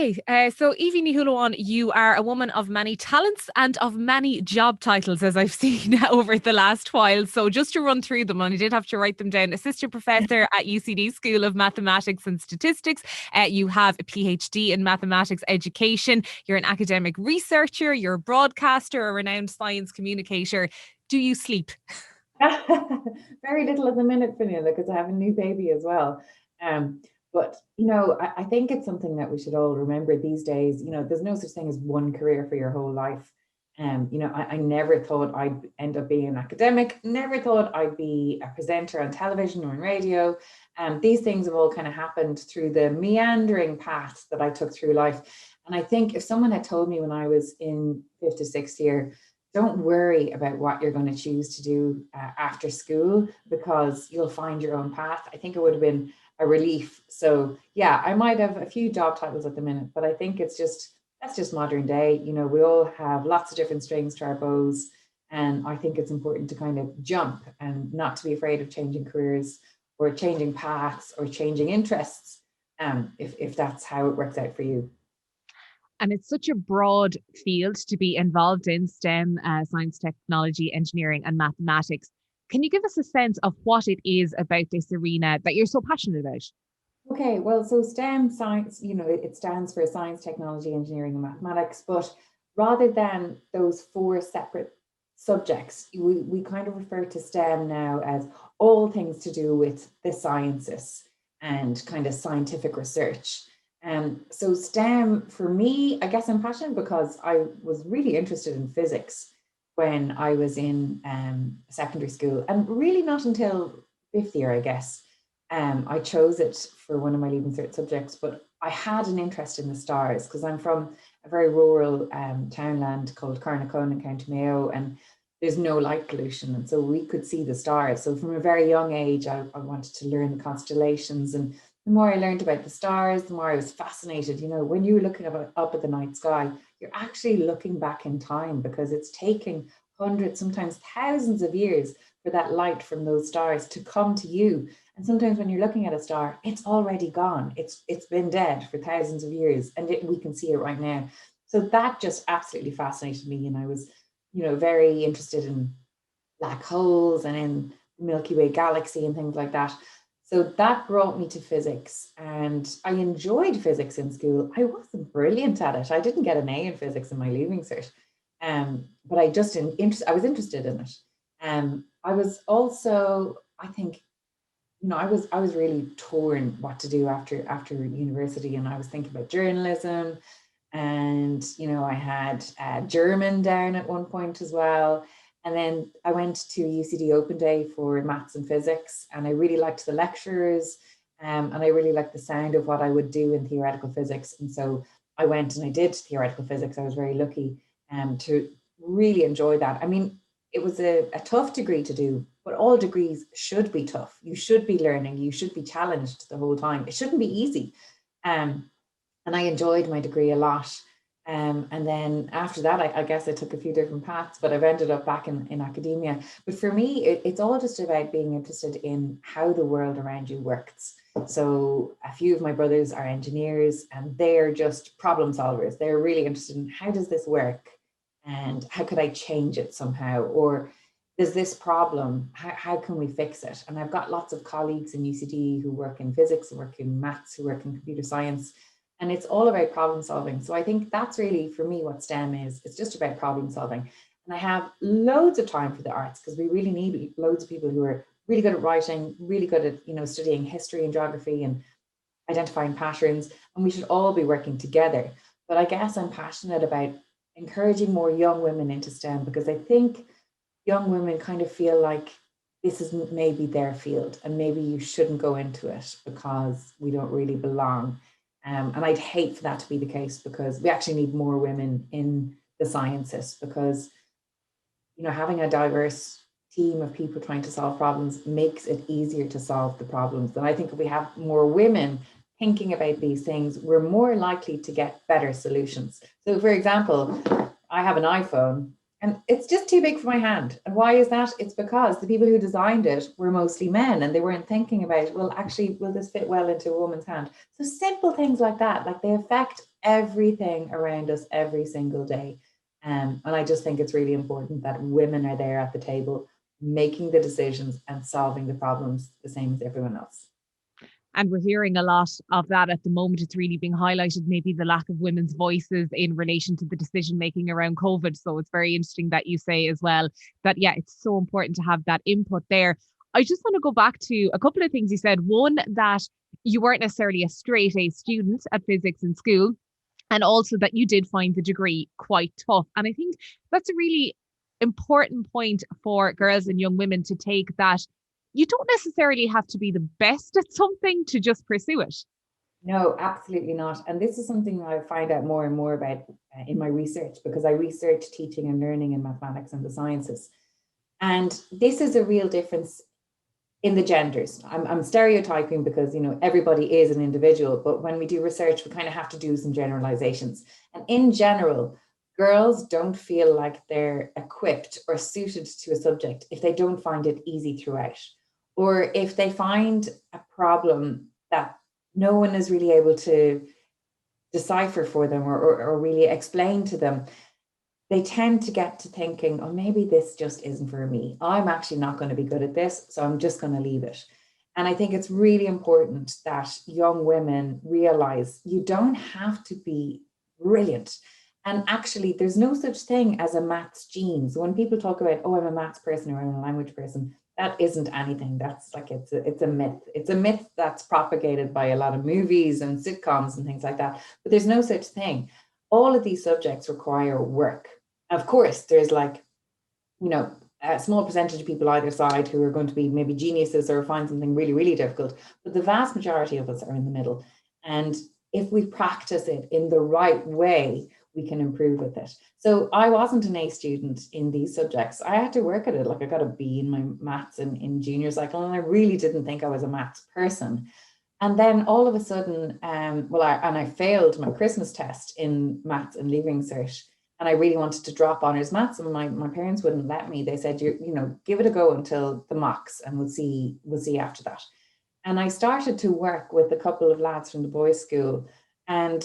Okay, so Aoibhinn Ní Shúilleabháin, you are a woman of many talents and of many job titles, as I've seen over the last while. So just to run through them, and I did have to write them down. Assistant Professor at UCD School of Mathematics and Statistics. You have a PhD in Mathematics Education. You're an academic researcher. You're a broadcaster, a renowned science communicator. Do you sleep? Very little at the minute, Fionnuala, because I have a new baby as well. But, I think it's something that we should all remember these days. There's no such thing as one career for your whole life. I never thought I'd end up being an academic, never thought I'd be a presenter on television or on radio. These things have all kind of happened through the meandering path that I took through life. And I think if someone had told me when I was in fifth or sixth year, don't worry about what you're going to choose to do after school, because you'll find your own path, I think it would have been a relief. So yeah, I might have a few job titles at the minute, but I think that's just modern day. We all have lots of different strings to our bows, and I think it's important to kind of jump and not to be afraid of changing careers or changing paths or changing interests, if that's how it works out for you. And it's such a broad field to be involved in: STEM, science, technology, engineering, and mathematics. Can you give us a sense of what it is about this arena that you're so passionate about? Okay, well, so STEM science, it stands for science, technology, engineering, and mathematics. But rather than those four separate subjects, we kind of refer to STEM now as all things to do with the sciences and kind of scientific research. So STEM, for me, I guess I'm passionate because I was really interested in physics when I was in secondary school, and really not until fifth year, I guess. I chose it for one of my leaving cert subjects, but I had an interest in the stars because I'm from a very rural townland called Carnacone in County Mayo, and there's no light pollution, and so we could see the stars. So from a very young age, I wanted to learn the constellations, and the more I learned about the stars, the more I was fascinated. When you're looking up at the night sky, you're actually looking back in time, because it's taking hundreds, sometimes thousands of years for that light from those stars to come to you. And sometimes when you're looking at a star, it's already gone. It's been dead for thousands of years, and we can see it right now. So that just absolutely fascinated me. And I was, very interested in black holes and in the Milky Way galaxy and things like that. So that brought me to physics, and I enjoyed physics in school. I wasn't brilliant at it. I didn't get an A in physics in my leaving cert, but I was interested in it. I was also, I think, I was really torn what to do after university, and I was thinking about journalism, and I had German down at one point as well. And then I went to UCD Open Day for maths and physics, and I really liked the lecturers, and I really liked the sound of what I would do in theoretical physics. And so I went and I did theoretical physics. I was very lucky to really enjoy that. I mean, it was a tough degree to do, but all degrees should be tough. You should be learning, you should be challenged the whole time. It shouldn't be easy. And I enjoyed my degree a lot. And then after that, I guess I took a few different paths, but I've ended up back in academia. But for me, it's all just about being interested in how the world around you works. So a few of my brothers are engineers, and they're just problem solvers. They're really interested in, how does this work? And how could I change it somehow? Or there's this problem, how can we fix it? And I've got lots of colleagues in UCD who work in physics, who work in maths, who work in computer science. And it's all about problem solving. So I think that's really, for me, what STEM is. It's just about problem solving. And I have loads of time for the arts, because we really need loads of people who are really good at writing, really good at, studying history and geography and identifying patterns. And we should all be working together. But I guess I'm passionate about encouraging more young women into STEM, because I think young women kind of feel like this isn't maybe their field, and maybe you shouldn't go into it because we don't really belong. And I'd hate for that to be the case, because we actually need more women in the sciences, because having a diverse team of people trying to solve problems makes it easier to solve the problems. And I think if we have more women thinking about these things, we're more likely to get better solutions. So for example, I have an iPhone, and it's just too big for my hand. And why is that? It's because the people who designed it were mostly men, and they weren't thinking about, well, actually, will this fit well into a woman's hand? So simple things like that, like they affect everything around us every single day. And I just think it's really important that women are there at the table, making the decisions and solving the problems the same as everyone else. And we're hearing a lot of that at the moment. It's really being highlighted, maybe the lack of women's voices in relation to the decision making around COVID. So it's very interesting that you say as well that, yeah, it's so important to have that input there. I just want to go back to a couple of things you said. One, that you weren't necessarily a straight A student at physics in school, and also that you did find the degree quite tough. And I think that's a really important point for girls and young women to take, that you don't necessarily have to be the best at something to just pursue it. No, absolutely not. And this is something I find out more and more about in my research, because I research teaching and learning in mathematics and the sciences. And this is a real difference in the genders. I'm stereotyping because, you know, everybody is an individual, but when we do research, we kind of have to do some generalizations. And in general, girls don't feel like they're equipped or suited to a subject if they don't find it easy throughout, or if they find a problem that no one is really able to decipher for them or really explain to them. They tend to get to thinking, oh, maybe this just isn't for me. I'm actually not going to be good at this, so I'm just going to leave it. And I think it's really important that young women realize you don't have to be brilliant. And actually, there's no such thing as a maths gene. So when people talk about, oh, I'm a maths person or I'm a language person, that isn't anything. That's like, it's a myth. It's a myth that's propagated by a lot of movies and sitcoms and things like that. But there's no such thing. All of these subjects require work. Of course, there's like, you know, a small percentage of people either side who are going to be maybe geniuses or find something really, really difficult. But the vast majority of us are in the middle. And if we practice it in the right way, we can improve with it. So I wasn't an A student in these subjects. I had to work at it. Like I got a B in my maths in junior cycle, and I really didn't think I was a maths person. And then all of a sudden, I failed my Christmas test in maths and leaving cert. And I really wanted to drop honours maths, and my parents wouldn't let me. They said, you know, give it a go until the mocks, and we'll see after that. And I started to work with a couple of lads from the boys' school, and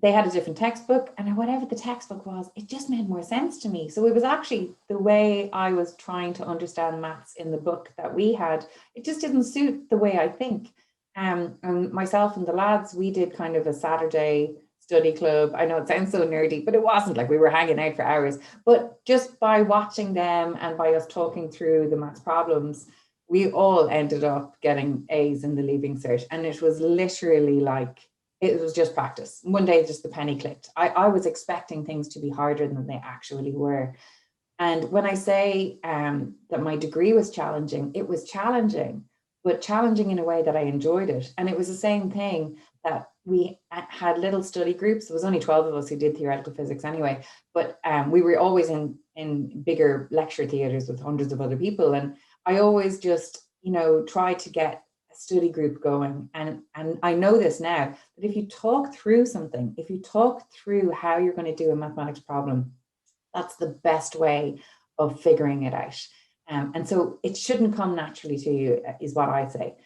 they had a different textbook, and whatever the textbook was, it just made more sense to me. So it was actually the way I was trying to understand maths in the book that we had. It just didn't suit the way I think. And myself and the lads, we did kind of a Saturday study club. I know it sounds so nerdy, but it wasn't. Like, we were hanging out for hours. But just by watching them and by us talking through the maths problems, we all ended up getting A's in the leaving cert. And it was literally like, it was just practice. One day, just the penny clicked. I was expecting things to be harder than they actually were. And when I say that my degree was challenging, it was challenging, but challenging in a way that I enjoyed it. And it was the same thing that we had little study groups. There was only 12 of us who did theoretical physics anyway, but we were always in bigger lecture theatres with hundreds of other people. And I always just, you know, tried to get a study group going. And I know this now, that if you talk through something, if you talk through how you're going to do a mathematics problem, that's the best way of figuring it out. And so it shouldn't come naturally to you, is what I say.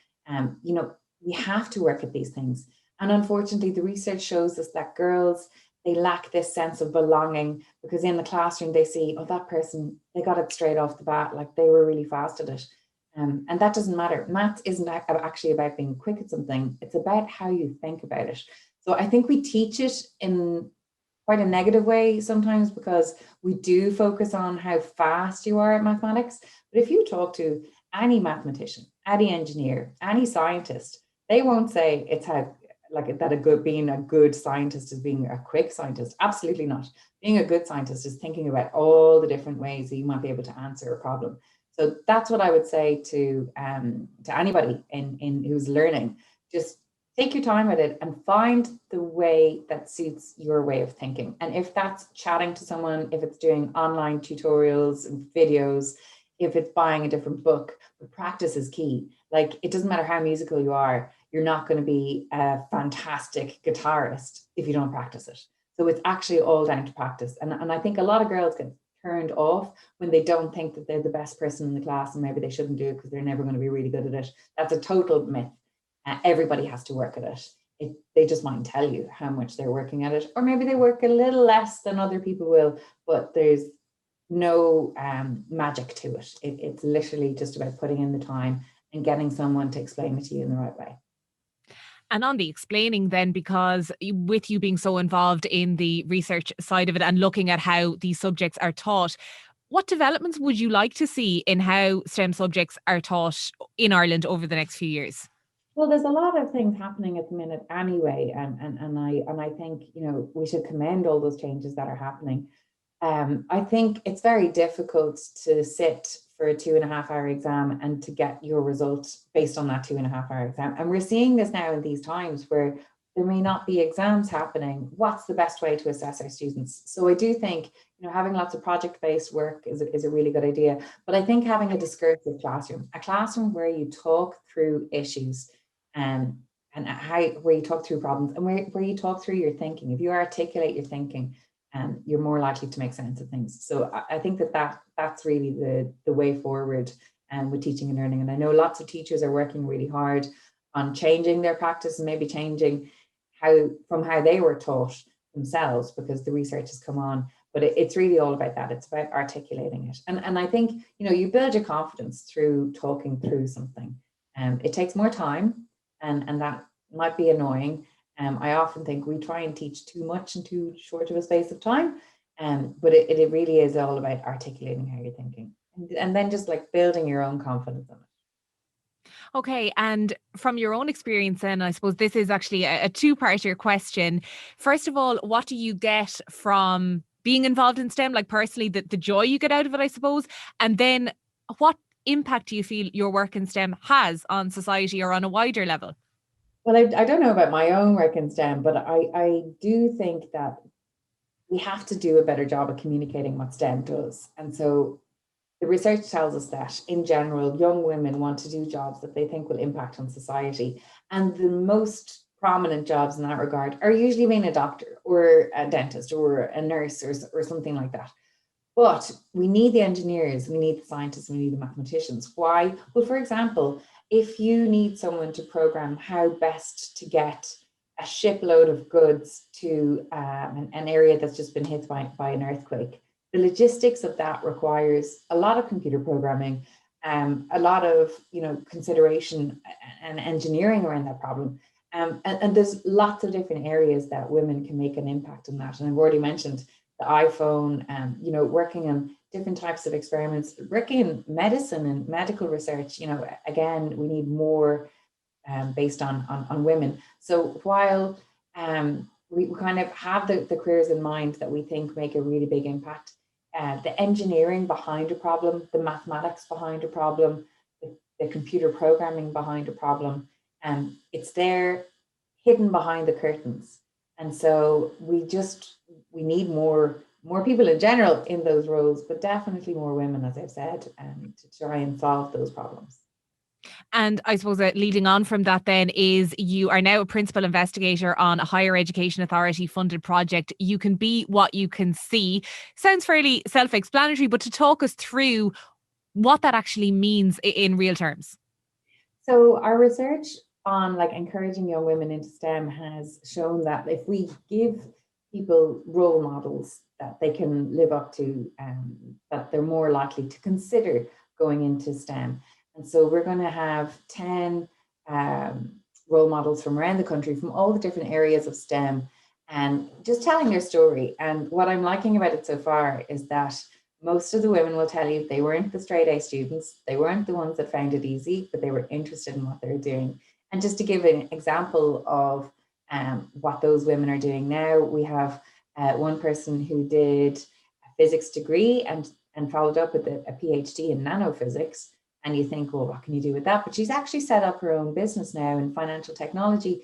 You know, we have to work at these things. And unfortunately, the research shows us that girls, they lack this sense of belonging, because in the classroom they see, oh, that person, they got it straight off the bat, like they were really fast at it. And that doesn't matter. Maths isn't actually about being quick at something. It's about how you think about it. So I think we teach it in quite a negative way sometimes, because we do focus on how fast you are at mathematics. But if you talk to any mathematician, any engineer, any scientist, they won't say it's how, like, that being a good scientist is being a quick scientist. Absolutely not. Being a good scientist is thinking about all the different ways that you might be able to answer a problem. So that's what I would say to anybody in who's learning. Just take your time with it and find the way that suits your way of thinking. And if that's chatting to someone, if it's doing online tutorials and videos, if it's buying a different book, but practice is key. Like, it doesn't matter how musical you are, you're not going to be a fantastic guitarist if you don't practice it. So it's actually all down to practice. And I think a lot of girls get turned off when they don't think that they're the best person in the class, and maybe they shouldn't do it because they're never going to be really good at it. That's a total myth. Everybody has to work at it. they just mightn't tell you how much they're working at it, or maybe they work a little less than other people will, but there's no magic to it. It's literally just about putting in the time and getting someone to explain it to you in the right way. And on the explaining then, because with you being so involved in the research side of it and looking at how these subjects are taught, what developments would you like to see in how STEM subjects are taught in Ireland over the next few years? Well, there's a lot of things happening at the minute anyway, and I think, you know, we should commend all those changes that are happening. I think it's very difficult to sit for a 2.5 hour exam and to get your result based on that 2.5 hour exam. And we're seeing this now in these times where there may not be exams happening. What's the best way to assess our students? So I do think, you know, having lots of project-based work is a really good idea. But I think having a discursive classroom, a classroom where you talk through issues, and where you talk through problems, and where you talk through your thinking. If you articulate your thinking, you're more likely to make sense of things. So I think that's really the way forward with teaching and learning. And I know lots of teachers are working really hard on changing their practice and maybe changing how they were taught themselves, because the research has come on. But it's really all about that. It's about articulating it. And I think, you know, you build your confidence through talking through something. It takes more time, and that might be annoying. I often think we try and teach too much in too short of a space of time, but it really is all about articulating how you're thinking, and then just like building your own confidence in it. Okay, and from your own experience then, I suppose this is actually a two-parter question. First of all, what do you get from being involved in STEM, like personally, the joy you get out of it, I suppose, and then what impact do you feel your work in STEM has on society or on a wider level? Well, I don't know about my own work in STEM, but I do think that we have to do a better job of communicating what STEM does. And so the research tells us that in general, young women want to do jobs that they think will impact on society. And the most prominent jobs in that regard are usually being a doctor or a dentist or a nurse or something like that. But we need the engineers, we need the scientists, we need the mathematicians. Why? Well, for example, if you need someone to program how best to get a shipload of goods to an area that's just been hit by an earthquake, the logistics of that requires a lot of computer programming, a lot of, you know, consideration and engineering around that problem. And there's lots of different areas that women can make an impact on that. And I've already mentioned the iPhone, you know, working on different types of experiments, working in medicine and medical research. You know, again, we need more based on women. So while we kind of have the careers in mind that we think make a really big impact, the engineering behind a problem, the mathematics behind a problem, the computer programming behind a problem, it's there hidden behind the curtains. And so we need more people in general in those roles, but definitely more women, as I've said, to try and solve those problems. And I suppose leading on from that then is you are now a principal investigator on a higher education authority funded project. You can be what you can see. Sounds fairly self-explanatory, but to talk us through what that actually means in real terms. So our research on like encouraging young women into STEM has shown that if we give people role models that they can live up to, that they're more likely to consider going into STEM. And so we're going to have 10 role models from around the country, from all the different areas of STEM, and just telling their story. And what I'm liking about it so far is that most of the women will tell you they weren't the straight A students, they weren't the ones that found it easy, but they were interested in what they were doing. And just to give an example of what those women are doing now, we have one person who did a physics degree and followed up with a PhD in nanophysics. And you think, well, what can you do with that? But she's actually set up her own business now in financial technology,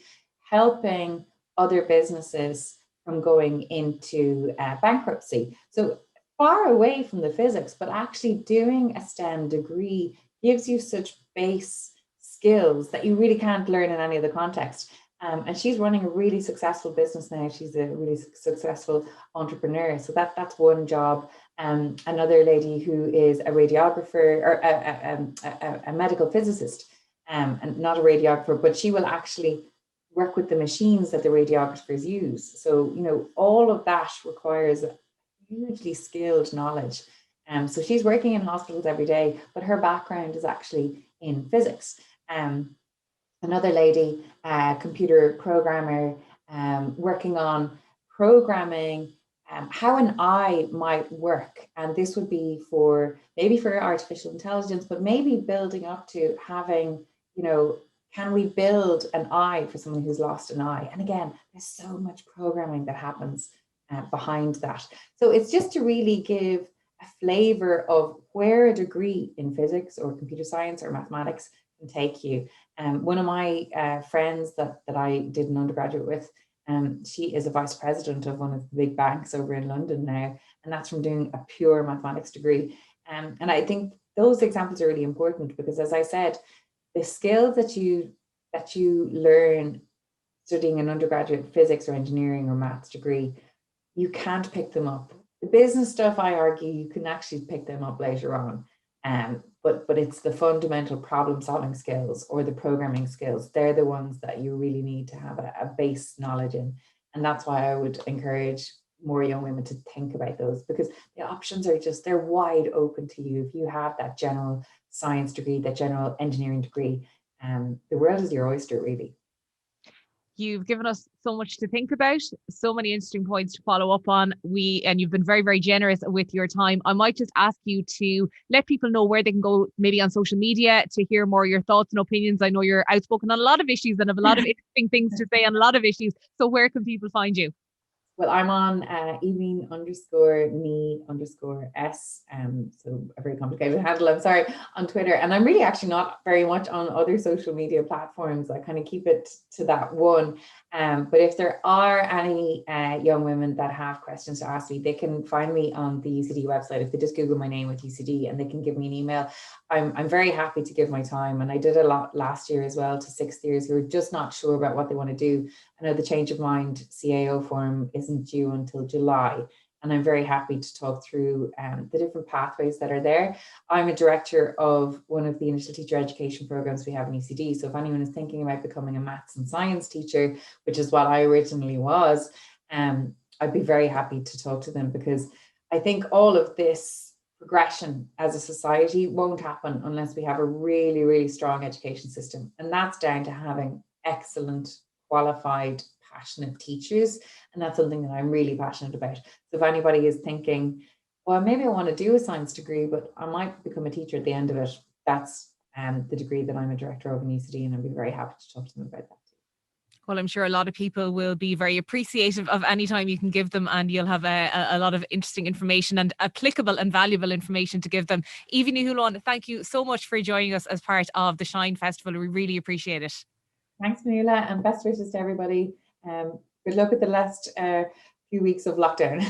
helping other businesses from going into bankruptcy. So far away from the physics, but actually doing a STEM degree gives you such base skills that you really can't learn in any other context. And she's running a really successful business now. She's a really successful entrepreneur. So that's one job. Another lady who is a radiographer or a medical physicist, and not a radiographer, but she will actually work with the machines that the radiographers use. So, you know, all of that requires hugely skilled knowledge. So she's working in hospitals every day, but her background is actually in physics. Another lady, computer programmer, working on programming how an eye might work. And this would be for maybe for artificial intelligence, but maybe building up to having, you know, can we build an eye for someone who's lost an eye? And again, there's so much programming that happens behind that. So it's just to really give a flavor of where a degree in physics or computer science or mathematics can take you. One of my friends that I did an undergraduate with, she is a vice president of one of the big banks over in London now, and that's from doing a pure mathematics degree. And I think those examples are really important because, as I said, the skills that you learn studying an undergraduate physics or engineering or maths degree, you can't pick them up. The business stuff, I argue, you can actually pick them up later on. But it's the fundamental problem solving skills or the programming skills. They're the ones that you really need to have a base knowledge in. And that's why I would encourage more young women to think about those, because the options are just, they're wide open to you. If you have that general science degree, that general engineering degree, the world is your oyster, really. You've given us so much to think about, so many interesting points to follow up on. And you've been very, very generous with your time. I might just ask you to let people know where they can go, maybe on social media, to hear more of your thoughts and opinions. I know you're outspoken on a lot of issues and have a lot of interesting things to say on a lot of issues. So where can people find you? Well, I'm on Aoibhinn _Ní_S, so a very complicated handle, I'm sorry, on Twitter. And I'm really actually not very much on other social media platforms. I kind of keep it to that one. But if there are any young women that have questions to ask me, they can find me on the UCD website. If they just Google my name with UCD, and they can give me an email. I'm very happy to give my time. And I did a lot last year as well to sixth years who are just not sure about what they want to do. I know the Change of Mind CAO form isn't due until July, and I'm very happy to talk through the different pathways that are there. I'm a director of one of the initial teacher education programs we have in ECD. So if anyone is thinking about becoming a maths and science teacher, which is what I originally was, I'd be very happy to talk to them, because I think all of this progression as a society won't happen unless we have a really, really strong education system. And that's down to having excellent, qualified, passionate teachers. And that's something that I'm really passionate about. So if anybody is thinking, well, maybe I want to do a science degree, but I might become a teacher at the end of it, that's the degree that I'm a director of in ECD, and I'd be very happy to talk to them about that. Well, I'm sure a lot of people will be very appreciative of any time you can give them, and you'll have a lot of interesting information and applicable and valuable information to give them. Aoibhinn Ní Shúilleabháin, thank you so much for joining us as part of the Shine Festival. We really appreciate it. Thanks, Fionnuala, and best wishes to everybody. Good luck with the last few weeks of lockdown.